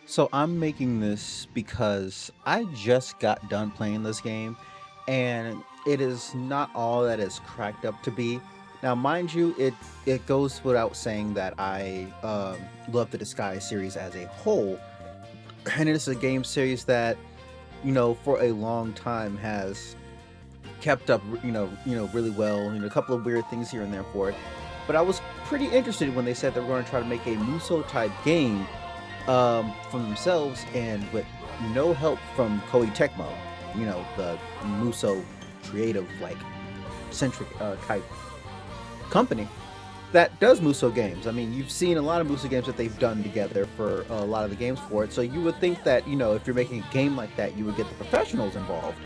So I'm making this because I just got done playing this game and it is not all that it's cracked up to be. Now, mind you, it goes without saying that I love the Disgaea series as a whole, and it is a game series that for a long time has kept up, really well. A couple of weird things here and there for it, but I was pretty interested when they said they were going to try to make a Musou type game from themselves and with no help from Koei Tecmo, the Musou creative like centric type company that does Musou games. I mean, you've seen a lot of Musou games that they've done together for a lot of the games for it. So you would think that, if you're making a game like that, you would get the professionals involved.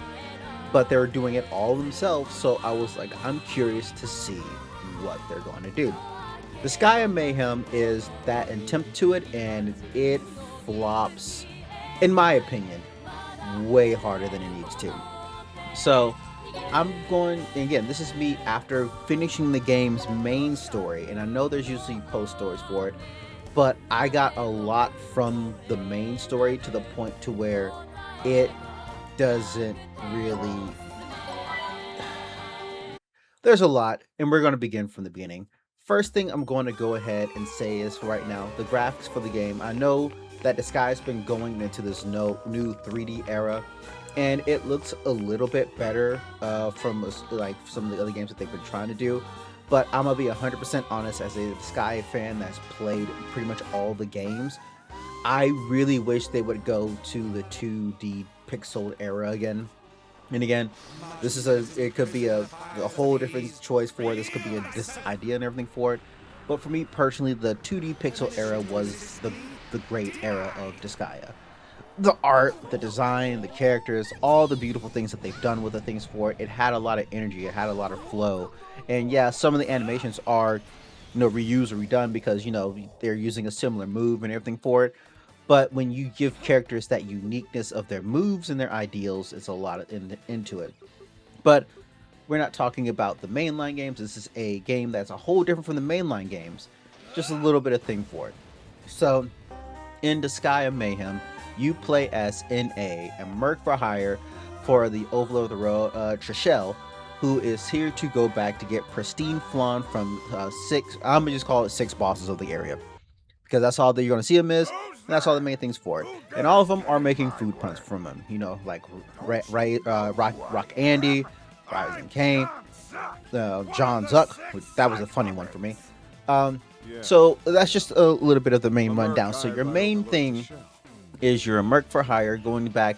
But they're doing it all themselves. So I was like, I'm curious to see what they're going to do. Disgaea Mayhem is that attempt to it, and it flops, in my opinion, way harder than it needs to. So I'm going, again, this is me after finishing the game's main story, and I know there's usually post stories for it, but I got a lot from the main story to the point to where it doesn't really. There's a lot, and we're going to begin from the beginning. First thing I'm going to go ahead and say is right now, the graphics for the game. I know that the sky's been going into this new 3D era, and it looks a little bit better from like some of the other games that they've been trying to do. But I'm gonna be 100% honest, as a Sky fan that's played pretty much all the games, I really wish they would go to the 2D pixel era again. And again, it could be a whole different choice for it. This could be this idea and everything for it. But for me personally, the 2D pixel era was the great era of Disgaea. The art, the design, the characters, all the beautiful things that they've done with the things for it. It had a lot of energy. It had a lot of flow. And yeah, some of the animations are, reused or redone because, they're using a similar move and everything for it. But when you give characters that uniqueness of their moves and their ideals, it's a lot into it. But we're not talking about the mainline games. This is a game that's a whole different from the mainline games. Just a little bit of thing for it. So, in Disgaea Mayhem, you play as NA, a merc for hire for the Overlord of the Road, Trishelle, who is here to go back to get pristine flan from I'm gonna just call it six bosses of the area, because that's all that you're gonna see him is. And that's all the main things for it. And all of them are making food puns from him. Like Rock Andy, Rising Kane, John Zuck. That was a funny one for me. So that's just a little bit of the main rundown. So your main thing is you're a merc for hire, going back,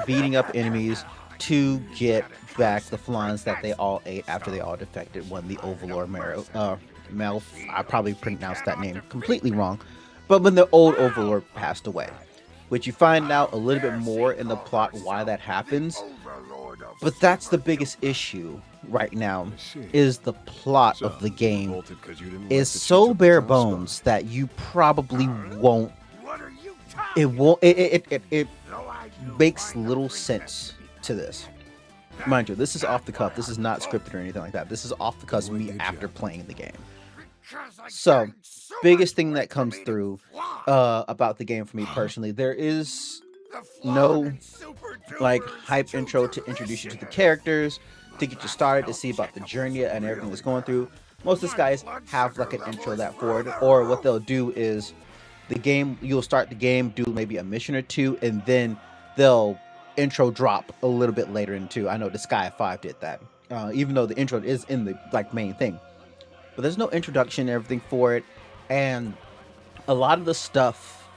beating up enemies to get back the flans that they all ate after they all defected when the Overlord Mel, I probably pronounced that name completely wrong, but when the old Overlord passed away, which you find out a little bit more in the plot why that happens. But that's the biggest issue right now, is the plot of the game is so bare bones that you probably won't. It makes little sense to this. Mind you, this is off the cuff. This is not scripted or anything like that. This is off the cuff of me after playing the game. So, biggest thing that comes through about the game for me personally, there is no like hype intro to introduce you to the characters, to get you started, to see about the journey and everything that's going through. Most of these guys have like an intro that forward, or what they'll do is you'll start the game, do maybe a mission or two, and then they'll intro drop a little bit later into. I know Disgaea 5 did that, even though the intro is in the like main thing. But there's no introduction and everything for it, and a lot of the stuff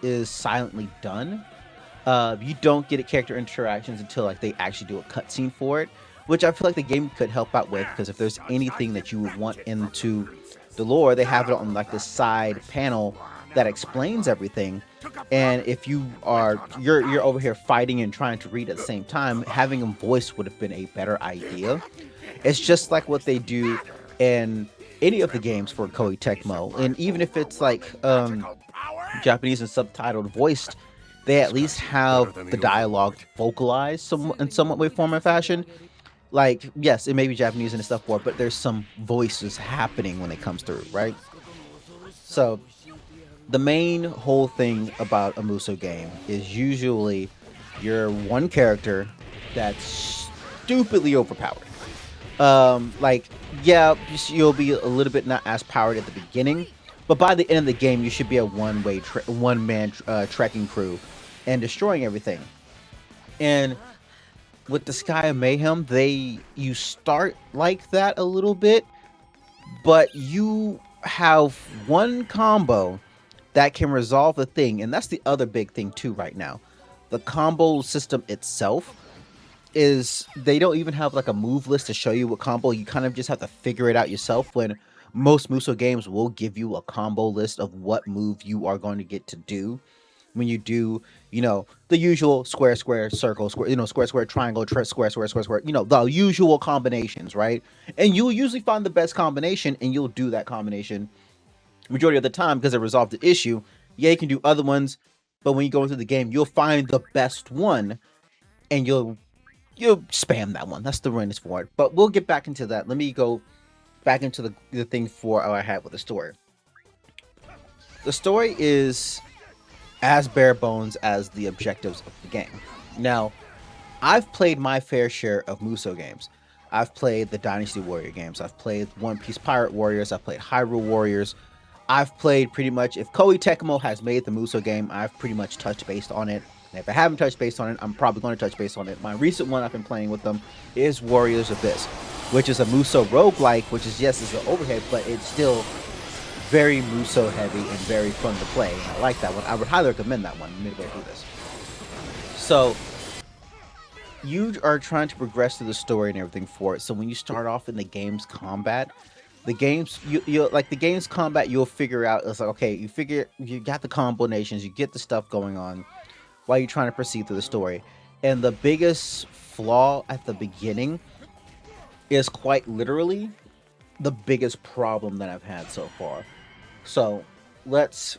is silently done. You don't get character interactions until like they actually do a cutscene for it, which I feel like the game could help out with, because if there's anything that you would want into the lore, they have it on like the side panel that explains everything. And if you're over here fighting and trying to read at the same time, having a voice would have been a better idea. It's just like what they do in any of the games for Koei Tecmo, and even if it's like Japanese and subtitled voiced, they at least have the dialogue vocalized in somewhat way, form, and fashion. Like, yes, it may be Japanese and stuff for it, but there's some voices happening when it comes through, right? So The main whole thing about a Musou game is usually your one character that's stupidly overpowered. Like, yeah, you'll be a little bit not as powered at the beginning, but by the end of the game, you should be a one man trekking crew and destroying everything. And with the Disgaea Mayhem, you start like that a little bit, but you have one combo that can resolve the thing, and that's the other big thing too right now. The combo system itself is they don't even have like a move list to show you what combo. You kind of just have to figure it out yourself. When most Musou games will give you a combo list of what move you are going to get to do when you do, the usual square, square, circle, square, square, square, triangle, square, square, square, square, the usual combinations, right? And you'll usually find the best combination and you'll do that combination majority of the time because it resolved the issue. Yeah, you can do other ones, but when you go into the game, you'll find the best one and you'll spam that one. That's the range for it. But we'll get back into that. Let me go back into the thing for I had with the story. The story is as bare bones as the objectives of the game. Now, I've played my fair share of Musou games. I've played the Dynasty Warrior games. I've played One Piece Pirate Warriors. I've played Hyrule Warriors. I've played pretty much, if Koei Tecmo has made the Musou game, I've pretty much touched base on it. And if I haven't touched base on it, I'm probably going to touch base on it. My recent one I've been playing with them is Warriors Abyss, which is a Musou roguelike, which is, yes, it's an overhead, but it's still very Musou heavy and very fun to play. And I like that one. I would highly recommend that one midway through this. So you are trying to progress through the story and everything for it. So when you start off in the game's combat, the game's combat, you'll figure out, it's like, okay, you got the combinations, you get the stuff going on while you're trying to proceed through the story. And the biggest flaw at the beginning is quite literally the biggest problem that I've had so far. So let's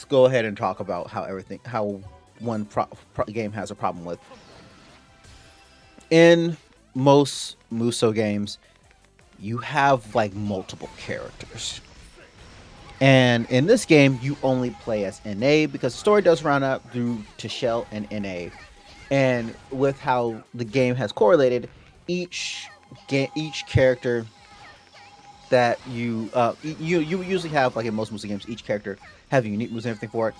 go ahead and talk about how one game has a problem with. In most Musou games, you have like multiple characters. And in this game, you only play as NA because the story does round up through to Shell and NA. And with how the game has correlated, each character that you usually have, like in most Musou games, each character have unique moves and everything for it.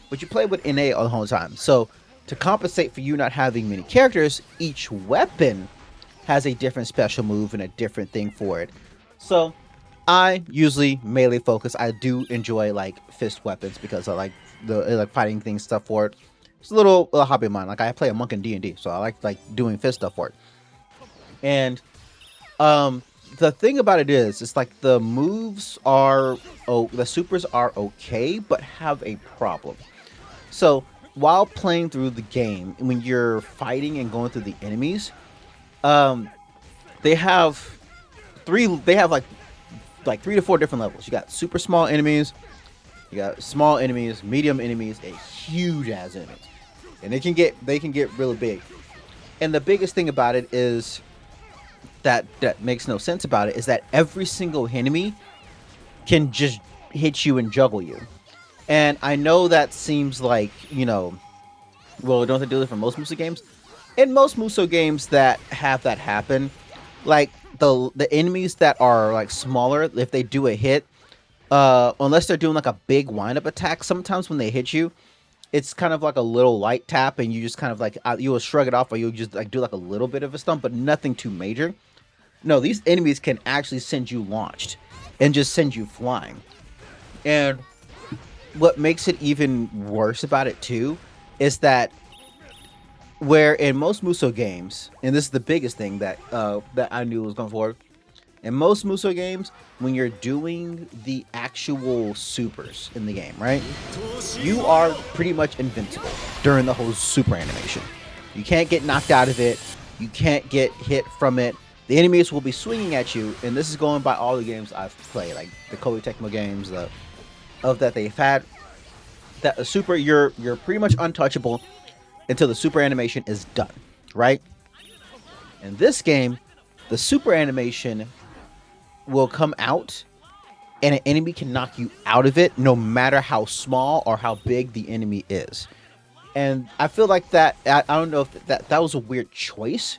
But you play with NA all the whole time. So to compensate for you not having many characters, each weapon has a different special move and a different thing for it. So I usually melee focus. I do enjoy like fist weapons because I like the fighting things stuff for it. It's a little hobby of mine. Like I play a monk in D&D, so I like doing fist stuff for it. And the thing about it is, it's like the moves the supers are okay, but have a problem. So while playing through the game, when you're fighting and going through the enemies, they have like 3 to 4 different levels. You got super small enemies, you got small enemies, medium enemies, and huge ass enemies. And they can get really big. And the biggest thing about it is that makes no sense about it is that every single enemy can just hit you and juggle you. And I know that seems like, well, don't they do it for most Musou games? In most Musou games that have that happen, like the enemies that are like smaller, if they do a hit, unless they're doing like a big wind-up attack, sometimes when they hit you, it's kind of like a little light tap, and you just kind of like you will shrug it off, or you'll just like do like a little bit of a stump, but nothing too major. No, these enemies can actually send you launched and just send you flying. And what makes it even worse about it too is that where in most Musou games, and this is the biggest thing that I knew was going forward, in most Musou games, when you're doing the actual supers in the game, right, you are pretty much invincible during the whole super animation. You can't get knocked out of it. You can't get hit from it. The enemies will be swinging at you, and this is going by all the games I've played, like the Koei Tecmo games, that they've had. That a super, you're pretty much untouchable until the super animation is done, right? In this game, the super animation will come out, and an enemy can knock you out of it no matter how small or how big the enemy is. And I feel like that, I don't know if that was a weird choice.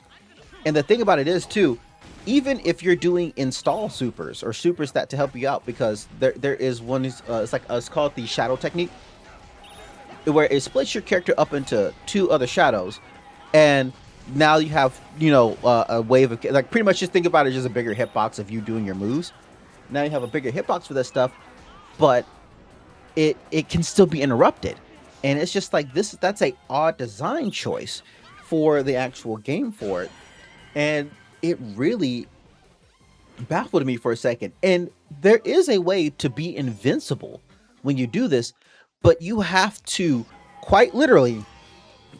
And the thing about it is too, even if you're doing install supers or supers that to help you out, because there is one it's like it's called the shadow technique, where it splits your character up into two other shadows, and now you have a wave of, like, pretty much just think about it as a bigger hitbox of you doing your moves. Now you have a bigger hitbox for this stuff, but it can still be interrupted, and it's just like this. That's a odd design choice for the actual game for it, and it really baffled me for a second. And there is a way to be invincible when you do this, but you have to quite literally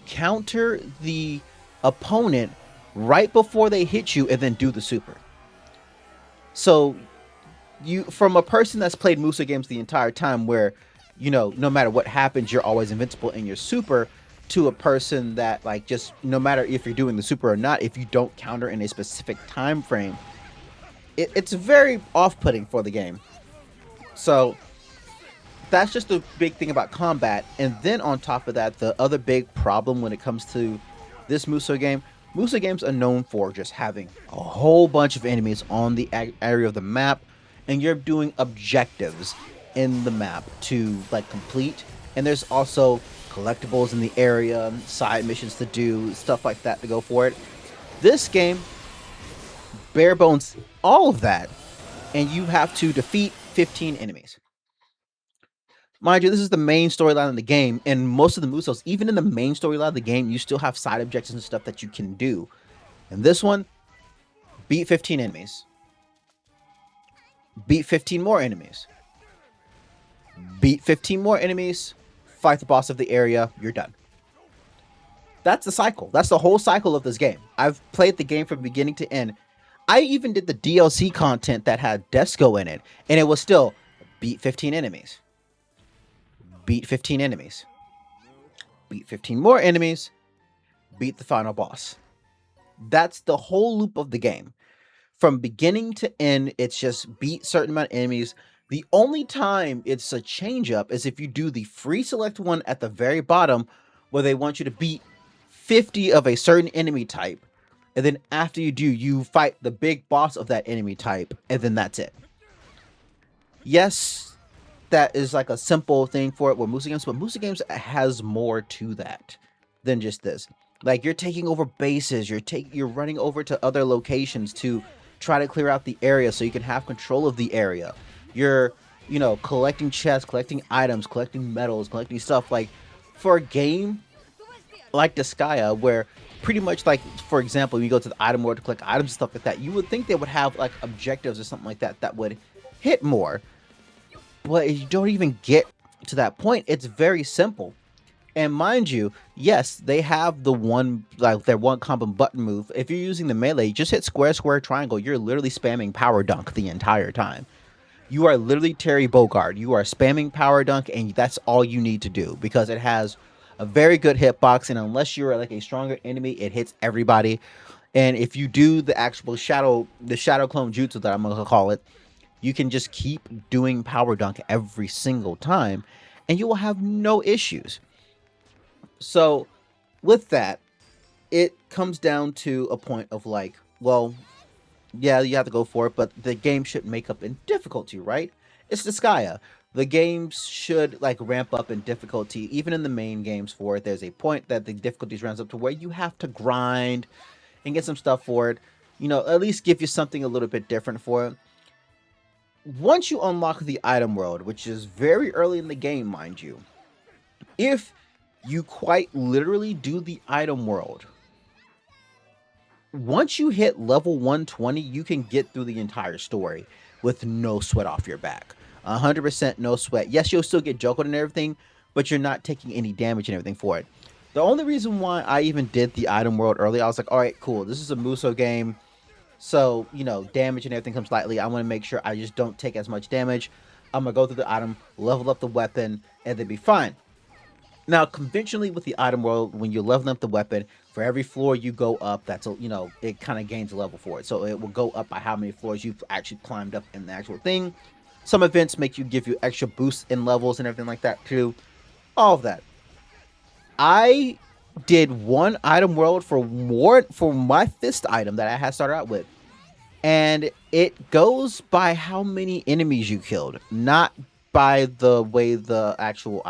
counter the opponent right before they hit you and then do the super. So you, from a person that's played Musou games the entire time, where no matter what happens you're always invincible in your super, to a person that, like, just no matter if you're doing the super or not, if you don't counter in a specific time frame, it's very off-putting for the game. So that's just the big thing about combat. And then on top of that, the other big problem when it comes to this Musou games are known for just having a whole bunch of enemies on the area of the map, and you're doing objectives in the map to, like, complete. And there's also collectibles in the area, side missions to do, stuff like that to go for it. This game bare bones all of that, and you have to defeat 15 enemies. Mind you, this is the main storyline of the game, and most of the Musous, even in the main storyline of the game, you still have side objectives and stuff that you can do. And this one, beat 15 enemies. Beat 15 more enemies. Beat 15 more enemies. Fight the boss of the area. You're done. That's the cycle. That's the whole cycle of this game. I've played the game from beginning to end. I even did the DLC content that had Disco in it, and it was still beat 15 enemies. Beat 15 enemies. Beat 15 more enemies. Beat the final boss. That's the whole loop of the game. From beginning to end, it's just beat certain amount of enemies. The only time it's a change up is if you do the free select one at the very bottom, where they want you to beat 50 of a certain enemy type. And then after you do, you fight the big boss of that enemy type, and then that's it. Yes, that is like a simple thing for it with Musou games, but Musou games has more to that than just this. Like, you're taking over bases, you're running over to other locations to try to clear out the area so you can have control of the area. You're, collecting chests, collecting items, collecting medals, collecting stuff. Like, for a game like Disgaea, where pretty much, like, for example, you go to the item world to collect items and stuff like that, you would think they would have, like, objectives or something like that would hit more. But you don't even get to that point. It's very simple. And mind you, yes, they have the one, like, their one combo button move. If you're using the melee, just hit square, square, triangle. You're literally spamming power dunk the entire time. You are literally Terry Bogard. You are spamming power dunk, and that's all you need to do, because it has a very good hitbox, and unless you're like a stronger enemy, it hits everybody. And if you do the actual shadow clone jutsu that I'm gonna call it, you can just keep doing power dunk every single time, and you will have no issues. So with that, it comes down to a point of, like, well, yeah, you have to go for it, but the game should make up in difficulty, right? It's Disgaea. The games should, like, ramp up in difficulty. Even in the main games for it, there's a point that the difficulties ramps up to where you have to grind and get some stuff for it. At least give you something a little bit different for it. Once you unlock the item world, which is very early in the game, mind you, if you quite literally do the item world, once you hit level 120, you can get through the entire story with no sweat off your back. 100% no sweat. Yes, you'll still get juggled and everything, but you're not taking any damage and everything for it. The only reason why I even did the item world early, I was like, all right, cool. This is a Musou game, so, damage and everything comes lightly. I want to make sure I just don't take as much damage. I'm going to go through the item, level up the weapon, and then be fine. Now, conventionally with the item world, when you're leveling up the weapon, for every floor you go up, that's, it kind of gains a level for it. So it will go up by how many floors you've actually climbed up in the actual thing. Some events make you give you extra boosts in levels and everything like that too. All of that. I did one item world for my fist item that I had started out with, and it goes by how many enemies you killed, not by the way the actual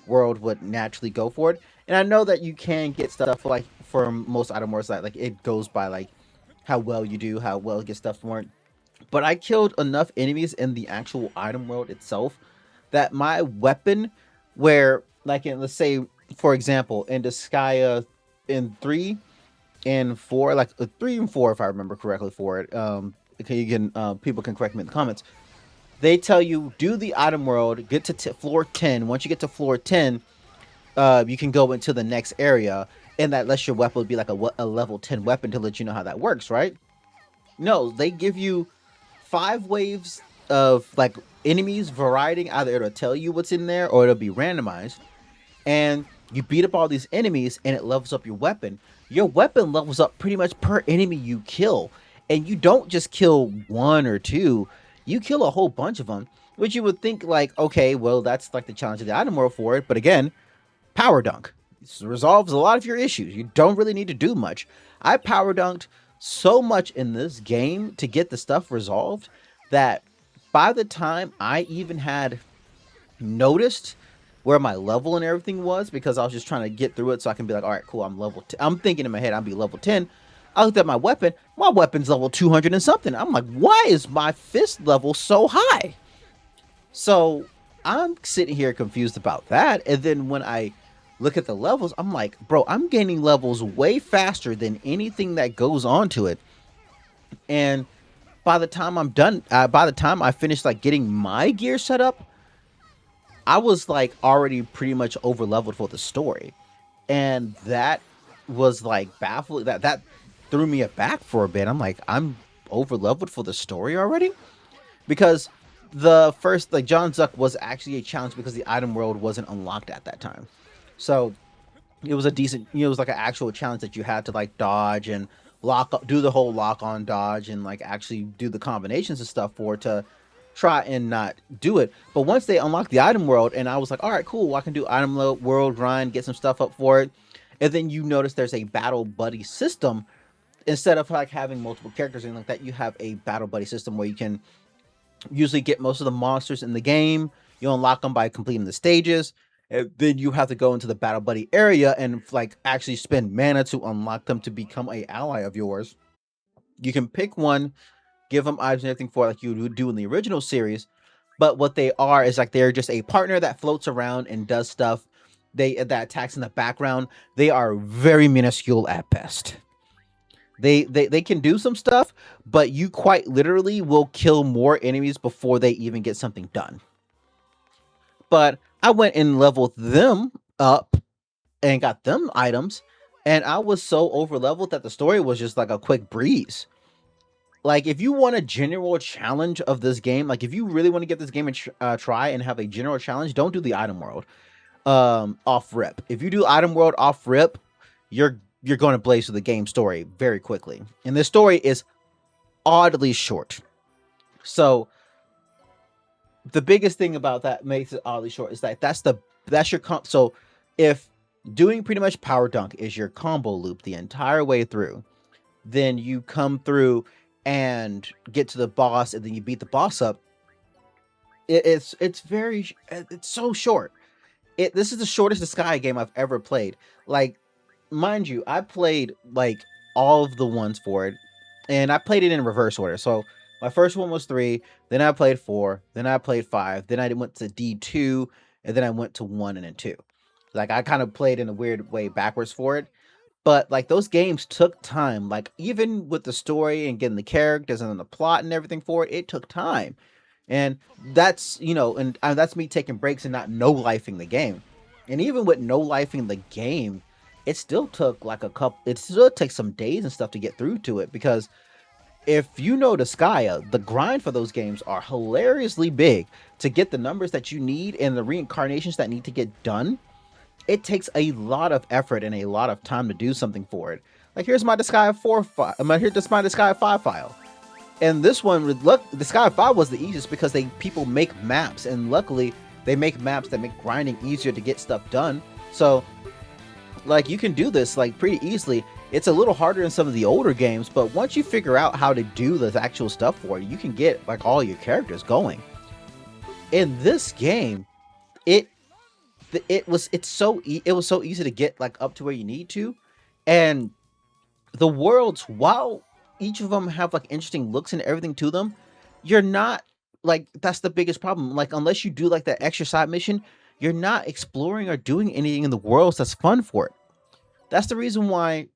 world would naturally go for it. And I know that you can get stuff like for most item worlds that like it goes by like how well you do, how well you get stuff for it. But I killed enough enemies in the actual item world itself that my weapon, where like in, let's say for example in Disgaea in 3 and 4, like 3 and 4 if I remember correctly for it. Okay, you can people can correct me in the comments. They tell you do the item world, get to floor 10. Once you get to floor 10, you can go into the next area, and that lets your weapon be like a level 10 weapon to let you know how that works, right? No, they give you 5 waves of like enemies variety. Either it'll tell you what's in there or it'll be randomized, and you beat up all these enemies and it levels up your weapon. Your weapon levels up pretty much per enemy you kill, and you don't just kill one or two, you kill a whole bunch of them, which you would think like, okay, well, that's like the challenge of the item world for it. But again, power dunk. This resolves a lot of your issues. You don't really need to do much. I power dunked so much in this game to get the stuff resolved that by the time I even had noticed where my level and everything was, because I was just trying to get through it so I can be like, all right, cool, I'm level 10. I'm thinking in my head I'll be level 10. I looked at my weapon's level 200 and something. I'm like, why is my fist level so high? So I'm sitting here confused about that. And then when I look at the levels, I'm like, bro, I'm gaining levels way faster than anything that goes on to it. And by the time I'm done, by the time I finish like getting my gear set up, I was like already pretty much over leveled for the story. And that was like baffling. That threw me aback for a bit. I'm like, I'm over leveled for the story already? Because the first, like, John Zuck was actually a challenge because the item world wasn't unlocked at that time. So it was a decent, it was like an actual challenge that you had to like dodge and lock up, do the whole lock on dodge and like actually do the combinations and stuff for to try and not do it. But once they unlocked the item world, and I was like, all right, cool, I can do item world grind, get some stuff up for it. And then you notice there's a battle buddy system. Instead of like having multiple characters and like that, you have a battle buddy system where you can usually get most of the monsters in the game. You unlock them by completing the stages. And then you have to go into the battle buddy area and like actually spend mana to unlock them to become a ally of yours. You can pick one, give them items and everything for like you would do in the original series. But what they are is like they're just a partner that floats around and does stuff. That attacks in the background. They are very minuscule at best. They can do some stuff, but you quite literally will kill more enemies before they even get something done. But I went and leveled them up and got them items, and I was so over leveled that the story was just like a quick breeze. Like, if you want a general challenge of this game, like if you really want to get this game a try and have a general challenge, don't do the item world off rip. If you do item world off rip, you're going to blaze through the game story very quickly. And this story is oddly short. So the biggest thing about that makes it oddly short is that that's your comp. So if doing pretty much power dunk is your combo loop the entire way through, then you come through and get to the boss and then you beat the boss up. It's so short. This is the shortest Disgaea game I've ever played. Like, mind you, I played like all of the ones for it, and I played it in reverse order. So my first one was 3, then I played 4, then I played 5, then I went to D2, and then I went to 1 and then 2. Like, I kind of played in a weird way backwards for it. But like those games took time. Like, even with the story and getting the characters and the plot and everything for it, it took time. And that's, and that's me taking breaks and not no-lifing the game. And even with no-lifing the game, it still took like it still takes some days and stuff to get through to it, because if you know Disgaea, the grind for those games are hilariously big to get the numbers that you need and the reincarnations that need to get done. It takes a lot of effort and a lot of time to do something for it. Like, here's my Disgaea 4 file. Here's my Disgaea 5 file. And this one, with luck, the Sky 5 was the easiest because people make maps, and luckily they make maps that make grinding easier to get stuff done. So like you can do this like pretty easily. It's a little harder in some of the older games, but once you figure out how to do the actual stuff for it, you can get like all your characters going. In this game, it it was so easy to get like up to where you need to, and the worlds, while each of them have like interesting looks and everything to them, you're not like that's the biggest problem. Like unless you do like that extra side mission, you're not exploring or doing anything in the worlds that's fun for it. That's the reason why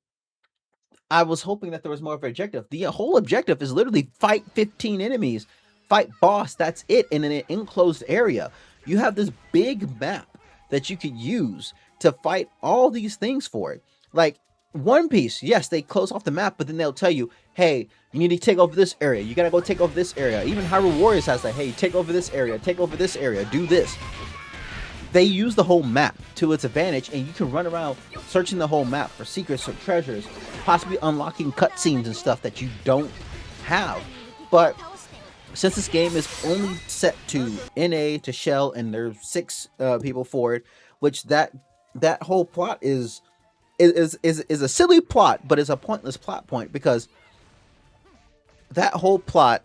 I was hoping that there was more of an objective. The whole objective is literally fight 15 enemies, fight boss. That's it in an enclosed area. You have this big map that you could use to fight all these things for it. Like One Piece, yes, they close off the map, but then they'll tell you, hey, you need to take over this area. You gotta go take over this area. Even Hyrule Warriors has that, hey, take over this area, take over this area, do this. They use the whole map to its advantage, and you can run around searching the whole map for secrets or treasures, possibly unlocking cutscenes and stuff that you don't have. But since this game is only set to NA to Shell, and there's 6 people for it, which that whole plot is a silly plot, but it's a pointless plot point because that whole plot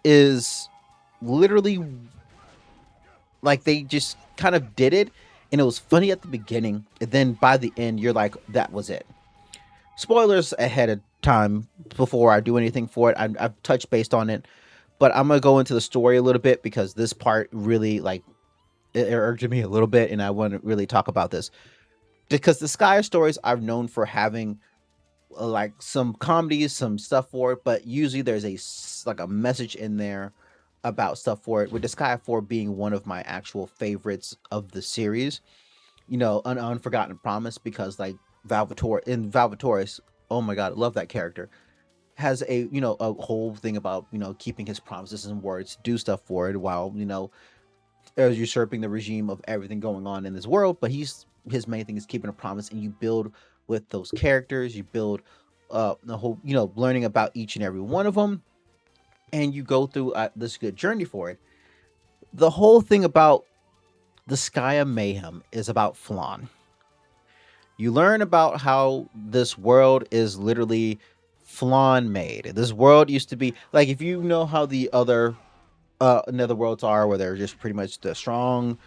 is literally like they just kind of did it, and it was funny at the beginning, and then by the end you're like, that was it. Spoilers ahead of time before I do anything for it. I've touched based on it, but I'm gonna go into the story a little bit because this part really like it urged me a little bit, and I want to really talk about this because the Sky stories I've known for having like some comedies, some stuff for it, but usually there's like a message in there about stuff for it. With Disgaea 4 being one of my actual favorites of the series, an unforgotten promise because like Valvatoris, oh my god, I love that character. Has a whole thing about keeping his promises and words, do stuff for it while usurping the regime of everything going on in this world. But his main thing is keeping a promise, and you build with those characters. You build the whole learning about each and every one of them, and you go through this good journey for it. The whole thing about the Disgaea Mayhem is about Flan. You learn about how this world is literally Flan made. This world used to be like, if you know how the other nether worlds are, where they're just pretty much the strong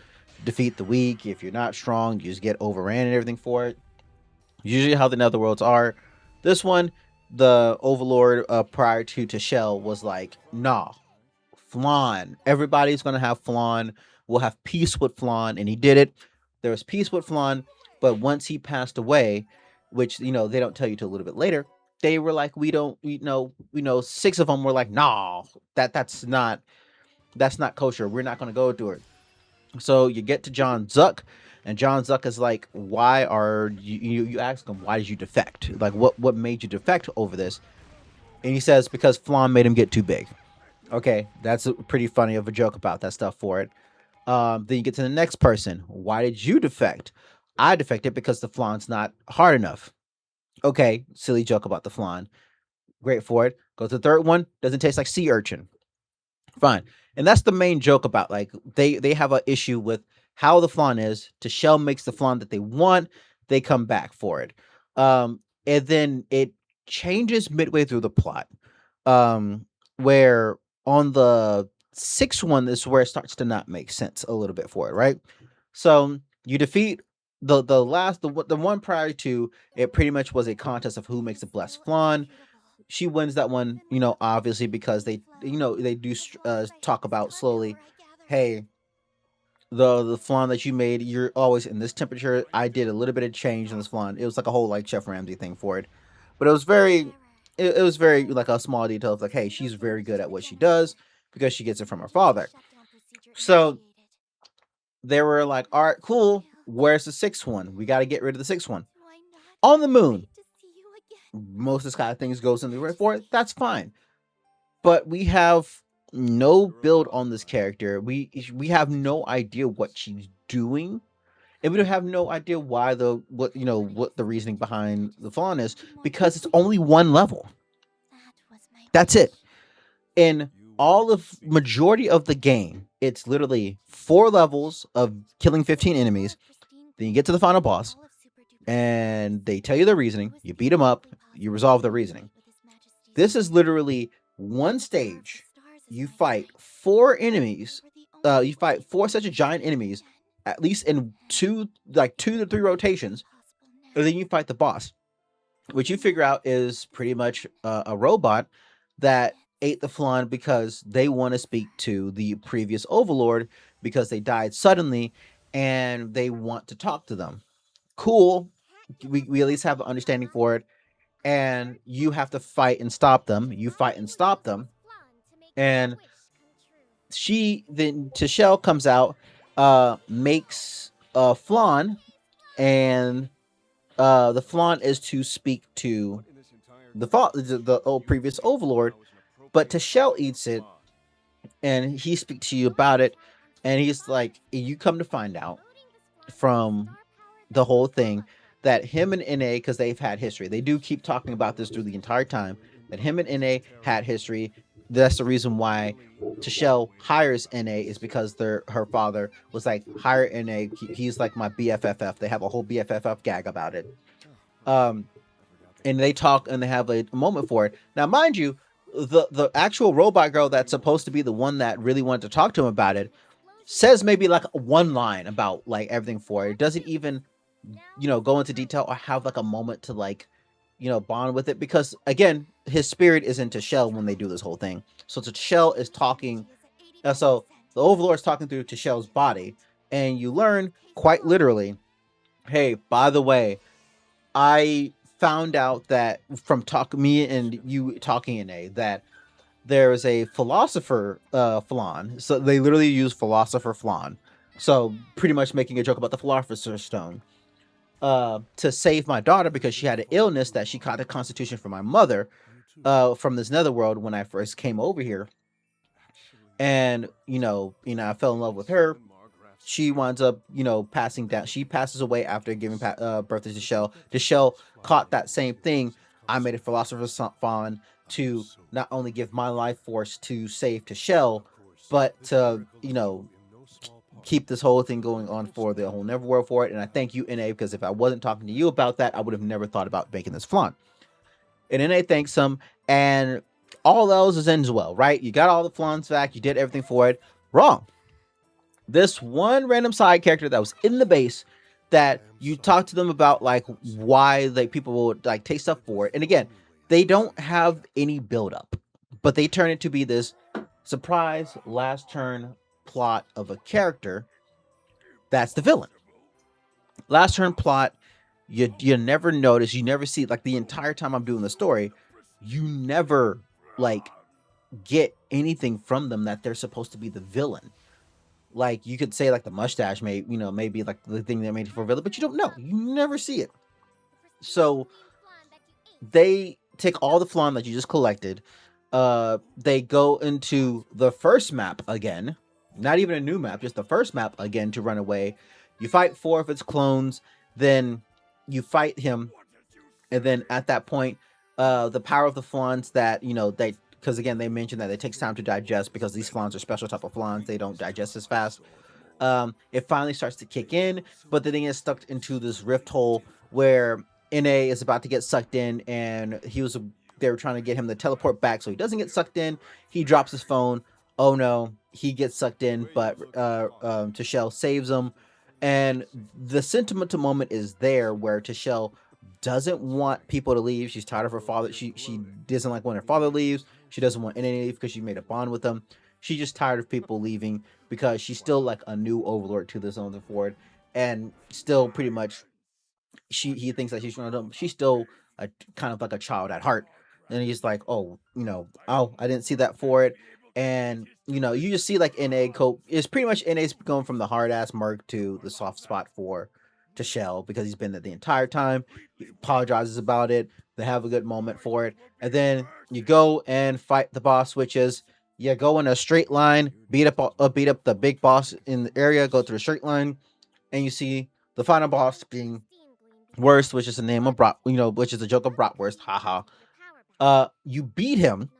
defeat the weak. If you're not strong, you just get overran and everything for it. Usually how the nether worlds are. This one, the overlord prior to Shell was like, nah, Flan. Everybody's gonna have Flan. We'll have peace with Flan, and he did it. There was peace with Flan, but once he passed away, which they don't tell you till a little bit later, they were like, we don't, 6 of them were like, nah, that's not kosher. We're not gonna go do it. So you get to John Zuck, and John Zuck is like, why are you ask him, why did you defect? Like what made you defect over this? And he says, because Flan made him get too big. Okay, that's a pretty funny of a joke about that stuff for it. Then you get to the next person. Why did you defect? I defected because the flan's not hard enough. Okay, silly joke about the flan. Great for it. Go to the third one. Doesn't taste like sea urchin. Fine. And that's the main joke about like they have an issue with how the flan is. To Shell makes the flan that they want. They come back for it. And then it changes midway through the plot. Where on the 6th one is where it starts to not make sense a little bit for it, right? So you defeat the one prior to it. Pretty much was a contest of who makes the blessed flan. She wins that one, obviously because they do talk about slowly. Hey, the flan that you made, you're always in this temperature. I did a little bit of change in this flan. It was like a whole like Chef Ramsay thing for it, but it was very like a small detail of like, hey, she's very good at what she does because she gets it from her father. So they were like, all right, cool. Where's the 6th one? We got to get rid of the 6th one. On the moon. Most of this kind of things goes in the right for it. That's fine. But we have no build on this character. We have no idea what she's doing. And we don't have no idea why what the reasoning behind the flan is, because it's only one level. That's it. In all of majority of the game, it's literally 4 levels of killing 15 enemies. Then you get to the final boss, and they tell you the reasoning. You beat them up, you resolve the reasoning. This is literally one stage. You fight 4 enemies. You fight 4 such a giant enemies, at least in 2 to 3 rotations, and then you fight the boss, which you figure out is pretty much a robot that ate the flan because they want to speak to the previous overlord because they died suddenly and they want to talk to them. Cool. We at least have an understanding for it. And you have to fight and stop them. You fight and stop them. And she then Tashel comes out, makes a flan, and the flan is to speak to the old previous overlord, but Tashel eats it, and he speaks to you about it, and he's like, you come to find out from the whole thing that him and Na, because they've had history, they do keep talking about this through the entire time, that him and Na had history. That's the reason why Tashel hires Na, is because her father was like, hire Na. He's like my BFFF. They have a whole BFFF gag about it. And they talk and they have a moment for it. Now, mind you, the actual robot girl that's supposed to be the one that really wanted to talk to him about it says maybe like one line about like everything for it. It doesn't even, go into detail or have like a moment to like, bond with it, because again, his spirit is into Shell when they do this whole thing. So Shell is talking. So the Overlord is talking through to Shell's body, and you learn quite literally, hey, by the way, I found out that from me and you talking in that there is a philosopher flan. So they literally use philosopher flan. So pretty much making a joke about the philosopher's stone. To save my daughter because she had an illness that she caught the constitution from my mother from this netherworld when I first came over here. And I fell in love with her. She winds up, passing down. She passes away after giving birth to Shell. Shell caught that same thing. I made a philosopher's font to not only give my life force to save to Shell, but to, keep this whole thing going on for the whole Neverworld for it. And I thank you, Na, because if I wasn't talking to you about that, I would have never thought about making this flan. And Na thanks him, and all else is ends well, right? You got all the flans back, you did everything for it. Wrong. This one random side character that was in the base that you talk to them about like why like people would like take stuff for it. And again, they don't have any build up, but they turn it to be this surprise last turn plot of a character that's the villain. Last turn plot, you never notice, you never see, like the entire time I'm doing the story, you never like get anything from them that they're supposed to be the villain. Like you could say like the mustache maybe like the thing that made it for villain, but you don't know. You never see it. So they take all the flan that you just collected. They go into the first map again, not even a new map, just the first map again to run away. You fight 4 of its clones, then you fight him, and then at that point, the power of the flans that they, because again they mentioned that it takes time to digest because these flans are special type of flans, they don't digest as fast. It finally starts to kick in, but the thing is stuck into this rift hole where Na is about to get sucked in, and they were trying to get him to teleport back so he doesn't get sucked in. He drops his phone. Oh no, he gets sucked in, but Tashel saves him. And the sentimental moment is there where Tashel doesn't want people to leave. She's tired of her father. She doesn't like when her father leaves. She doesn't want any to leave because she made a bond with him. She's just tired of people leaving because she's still like a new overlord to this own Ford, and still pretty much he thinks that she's still a kind of like a child at heart. And he's like, oh, I didn't see that for it. And you just see like Na cope is pretty much Na's going from the hard ass Merc to the soft spot for to Shell because he's been there the entire time. He apologizes about it. They have a good moment for it, and then you go and fight the boss, which is you go in a straight line, beat up the big boss in the area, go through a straight line, and you see the final boss being Worst, which is the name of which is a joke of Bratwurst. Haha. You beat him,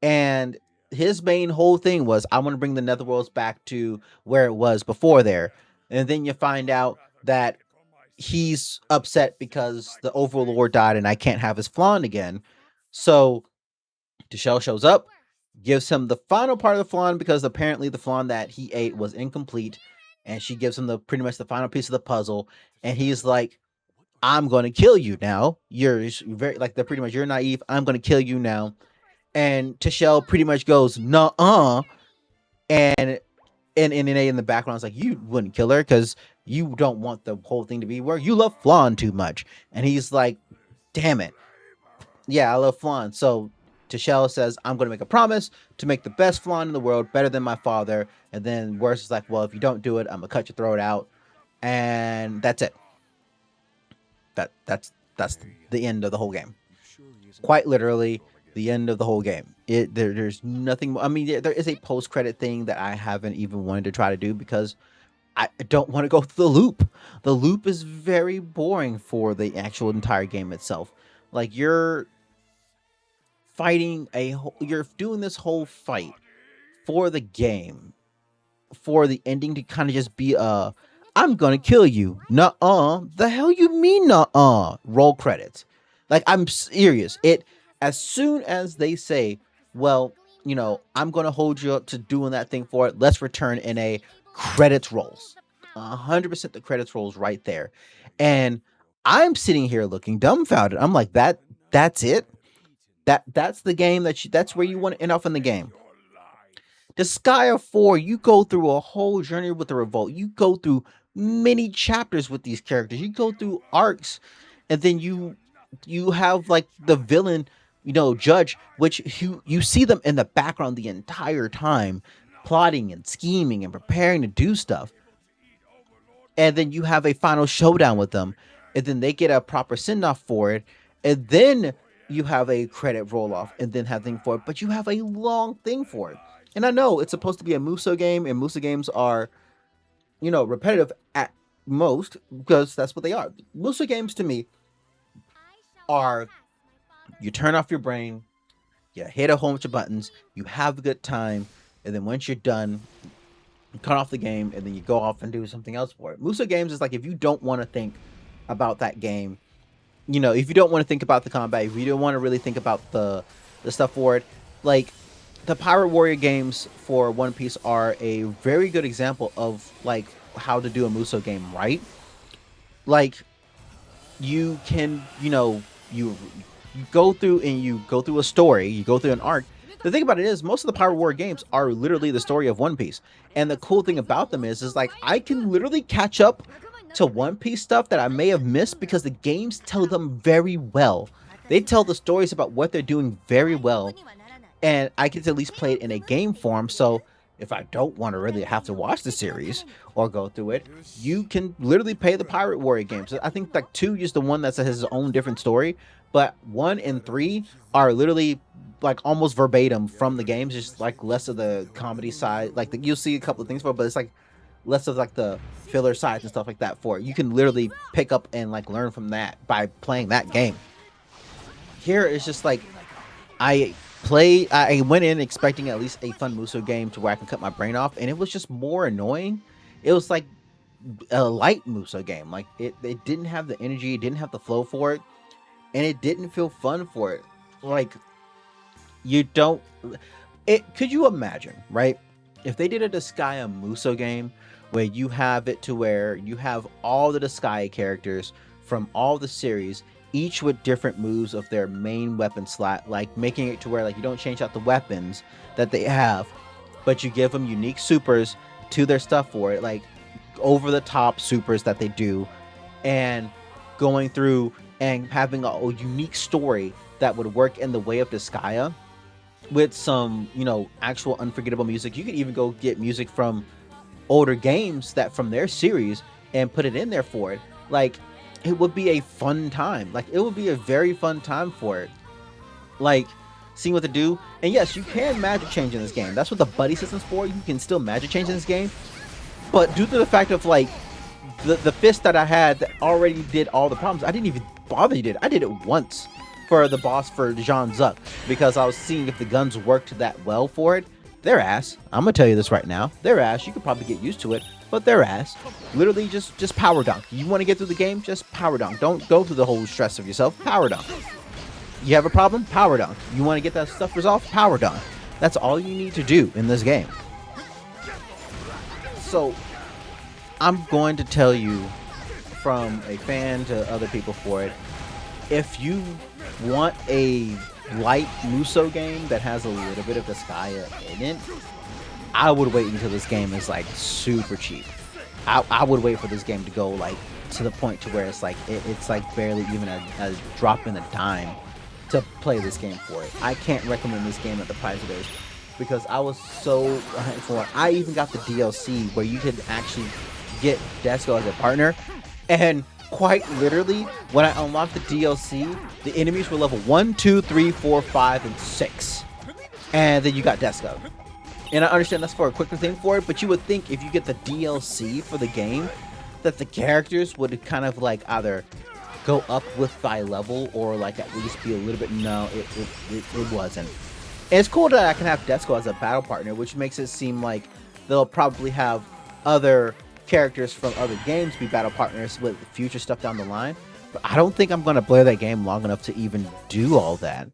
And his main whole thing was, I want to bring the Netherworlds back to where it was before there. And then you find out that he's upset because the Overlord died and I can't have his flan again. So Deshelle shows up, gives him the final part of the flan because apparently the flan that he ate was incomplete, and she gives him the pretty much the final piece of the puzzle, and he's like, I'm gonna kill you now. You're very like they're pretty much you're naive. I'm gonna kill you now. And Deshelle pretty much goes, nuh-uh. And in the background is like, you wouldn't kill her because you don't want the whole thing to be where you love flan too much. And he's like, damn it. Yeah, I love flan. So Deshelle says, I'm going to make a promise to make the best flan in the world, better than my father. And then Worse is like, well, if you don't do it, I'm going to cut your throat out. And that's it. That's the end of the whole game. Quite literally, the end of the whole game. There's nothing more. I mean, there is a post-credit thing that I haven't even wanted to try to do because I don't want to go through the loop. The loop is very boring for the actual entire game itself. Like, you're you're doing this whole fight for the game, for the ending to kind of just be I'm gonna kill you. Nuh-uh. The hell you mean nuh-uh? Roll credits. Like, I'm serious. As soon as they say, well, I'm gonna hold you up to doing that thing for it, let's return in a credits rolls. 100% the credits rolls right there. And I'm sitting here looking dumbfounded. I'm like, that's it? That's the game that's where you want to end off in the game. Disgaea 4, you go through a whole journey with the Revolt. You go through many chapters with these characters. You go through arcs, and then you have like the villain, Judge, which you see them in the background the entire time, plotting and scheming and preparing to do stuff. And then you have a final showdown with them, and then they get a proper send-off for it, and then you have a credit roll-off, and then have thing for it, but you have a long thing for it. And I know it's supposed to be a Musou game, and Musou games are, repetitive at most, because that's what they are. Musou games, to me, are you turn off your brain, you hit a whole bunch of buttons, you have a good time, and then once you're done, you cut off the game, and then you go off and do something else for it. Musou games is like, if you don't want to think about that game, if you don't want to think about the combat, if you don't want to really think about the stuff for it, like, the Pirate Warrior games for One Piece are a very good example of, like, how to do a Musou game right. Like, you can, you go through and you go through a story, you go through an arc. The thing about it is, most of the Pirate Warrior games are literally the story of One Piece. And the cool thing about them is like, I can literally catch up to One Piece stuff that I may have missed because the games tell them very well. They tell the stories about what they're doing very well. And I can at least play it in a game form, so if I don't want to really have to watch the series or go through it, you can literally play the Pirate Warrior games. I think like 2 is the one that has his own different story, but 1 and 3 are literally like almost verbatim from the games, just like less of the comedy side. Like you'll see a couple of things for it, but it's like less of like the filler sides and stuff like that for it. You can literally pick up and like learn from that by playing that game. Here it's just like, I went in expecting at least a fun Musou game to where I can cut my brain off, and it was just more annoying. It was like a light Musou game. Like, it didn't have the energy, it didn't have the flow for it, and it didn't feel fun for it. Like, could you imagine, right? If they did a Disgaea Musou game where you have it to where you have all the Disgaea characters from all the series, each with different moves of their main weapon slot, like making it to where like you don't change out the weapons that they have, but you give them unique supers to their stuff for it, like over the top supers that they do, and going through and having a unique story that would work in the way of Disgaea with some, actual unforgettable music. You could even go get music from older games that from their series and put it in there for it. Like, it would be a fun time. Like, it would be a very fun time for it. Like, seeing what to do. And yes, you can magic change in this game. That's what the buddy system's for. You can still magic change in this game. But due to the fact of, like, the fist that I had that already did all the problems, I didn't even bother to do it. I did it once. for the boss for Jean Zuck, because I was seeing if the guns worked that well for it. They're ass. I'm gonna tell you this right now. They're ass. You could probably get used to it, but they're ass. Literally, just power dunk. You want to get through the game? Just power dunk. Don't go through the whole stress of yourself. Power dunk. You have a problem? Power dunk. You want to get that stuff resolved? Power dunk. That's all you need to do in this game. So, I'm going to tell you, from a fan to other people for it, if you want a light Musou game that has a little bit of Disgaea in it, I would wait until this game is like super cheap. I would wait for this game to go like to the point to where it's like it's like barely even a drop in a dime to play this game for it. I can't recommend this game at the price it is, because I was so for it. I even got the DLC where you could actually get Disgaea as a partner, and quite literally, when I unlocked the DLC, the enemies were level 1, 2, 3, 4, 5, and 6. And then you got Disgaea. And I understand that's for a quicker thing for it, but you would think if you get the DLC for the game, that the characters would kind of like either go up with thy level or like at least be a little bit. No, it wasn't. And it's cool that I can have Disgaea as a battle partner, which makes it seem like they'll probably have other characters from other games be battle partners with future stuff down the line. But I don't think I'm going to play that game long enough to even do all that.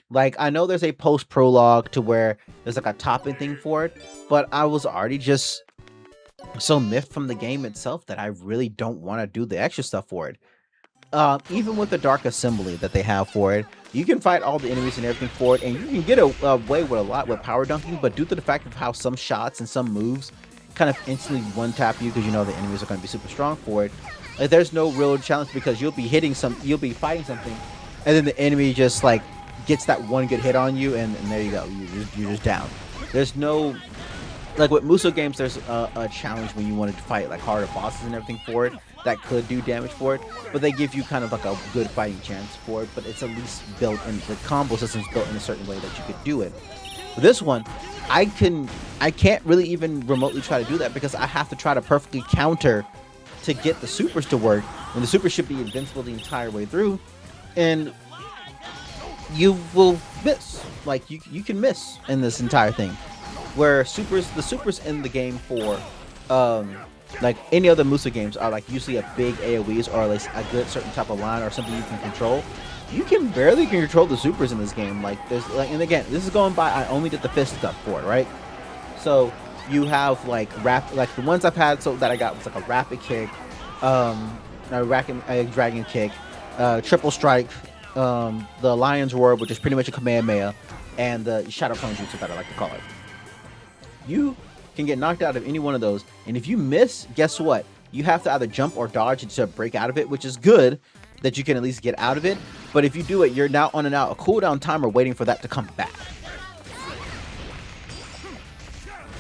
Like, I know there's a post prologue to where there's like a topping thing for it, but I was already just so miffed from the game itself that I really don't want to do the extra stuff for it. Even with the Dark Assembly that they have for it, you can fight all the enemies and everything for it, and you can get away with a lot with power dunking, but due to the fact of how some shots and some moves kind of instantly one-tap you because you know the enemies are going to be super strong for it, like, there's no real challenge because you'll be fighting something, and then the enemy just like gets that one good hit on you, and there you go, you're just down. There's no, like with Musou games, there's a challenge when you want to fight like harder bosses and everything for it that could do damage for it, but they give you kind of like a good fighting chance for it, but it's at least built in, the combo system's built in a certain way that you could do it. But this one, I can't really even remotely try to do that because I have to try to perfectly counter to get the supers to work when the supers should be invincible the entire way through, and you will miss. Like, you can miss in this entire thing, where the supers in the game for like any other Musou games are like usually a big AoEs or like a good certain type of line or something you can control. You can barely control the supers in this game. Like, there's like, and again, this is going by I only did the fist stuff for it, right? So you have like like the ones I've had so that I got was like a rapid kick, a dragon kick, triple strike, the lion's roar, which is pretty much a Kamehameha, and the shadow clone jutsu that I like to call it. You can get knocked out of any one of those, and if you miss, guess what? You have to either jump or dodge to break out of it, which is good that you can at least get out of it. But if you do it, you're now on and out a cooldown timer waiting for that to come back.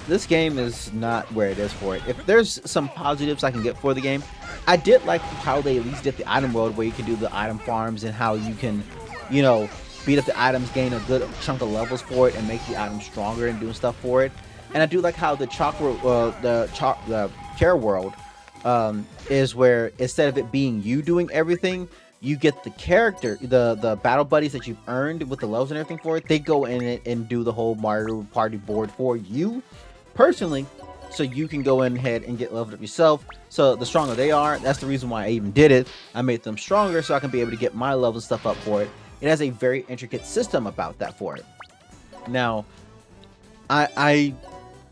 This game is not where it is for it. If there's some positives I can get for the game, I did like how they at least did the item world where you can do the item farms and how you can, you know, beat up the items, gain a good chunk of levels for it, and make the items stronger and doing stuff for it. And I do like how the care world is where instead of it being you doing everything, you get the character, the battle buddies that you've earned with the levels and everything for it. They go in it and do the whole Mario Party board for you personally, so you can go in ahead and get leveled up yourself. So the stronger they are, that's the reason why I even did it. I made them stronger so I can be able to get my level stuff up for it. It has a very intricate system about that for it. Now, I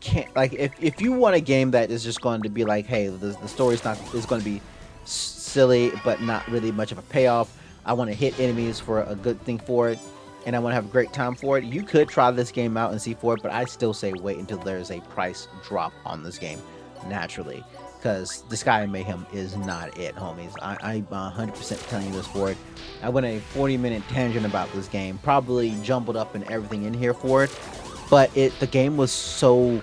can't, like, if you want a game that is just going to be like, hey, the story's not is going to be silly but not really much of a payoff, I want to hit enemies for a good thing for it, and I want to have a great time for it, you could try this game out and see for it, but I still say wait until there's a price drop on this game naturally, because Disgaea Mayhem is not it, homies. I'm 100% telling you this for it. I went a 40-minute tangent about this game, probably jumbled up and everything in here for it, but the game was so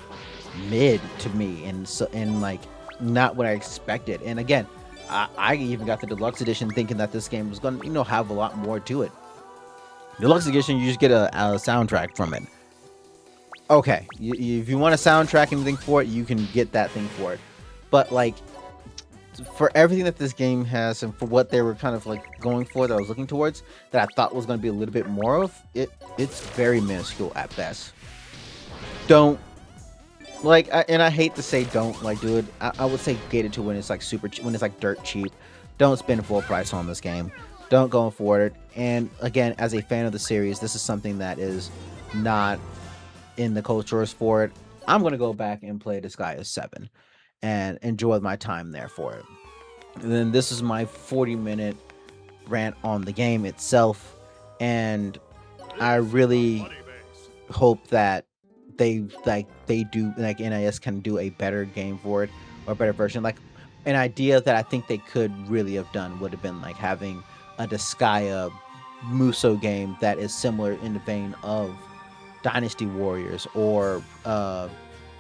mid to me, and like not what I expected. And again, I even got the deluxe edition thinking that this game was going to, you know, have a lot more to it. Deluxe edition, you just get a soundtrack from it. Okay, if you want a soundtrack and anything for it, you can get that thing for it. But like, for everything that this game has and for what they were kind of like going for, that I was looking towards, that I thought was going to be a little bit more of it. It's very minuscule at best. Don't and I hate to say don't like do it. I would say get it to when it's like when it's like dirt cheap. Don't spend full price on this game. Don't go for it. And again, as a fan of the series, this is something that is not in the cultures for it. I'm gonna go back and play Disgaea 7 and enjoy my time there for it. And then this is my 40-minute rant on the game itself, and I really hope that they do like NIS can do a better game for it, or a better version. Like an idea that I think they could really have done would have been like having a Disgaea Musou game that is similar in the vein of Dynasty Warriors or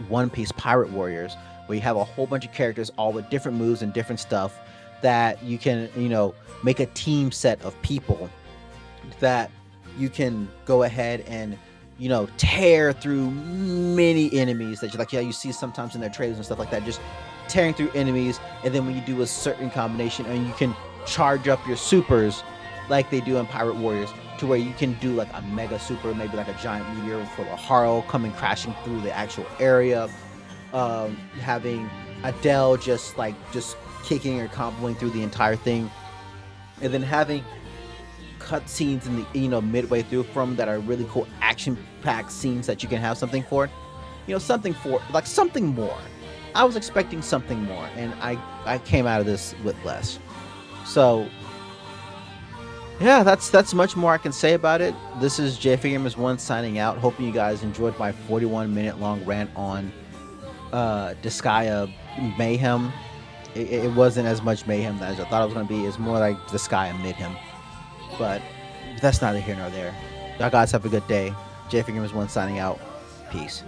One Piece Pirate Warriors, where you have a whole bunch of characters all with different moves and different stuff that you can, make a team set of people that you can go ahead and, tear through many enemies that you see sometimes in their trailers and stuff like that, just tearing through enemies. And then when you do a certain combination and you can charge up your supers like they do in Pirate Warriors, to where you can do like a mega super, maybe like a giant meteor for a Haro coming crashing through the actual area, having Adele just kicking or comboing through the entire thing, and then having cutscenes in the midway through from that are really cool action-packed scenes that you can have something for, something more. I was expecting something more, and I came out of this with less. So yeah, that's much more I can say about it. This is JFigGamers1 signing out. Hoping you guys enjoyed my 41-minute long rant on Disgaea Mayhem. It wasn't as much mayhem as I thought it was going to be. It's more like Disgaea Mayhem. But that's neither here nor there. Y'all guys have a good day. JFigGamers1 signing out. Peace.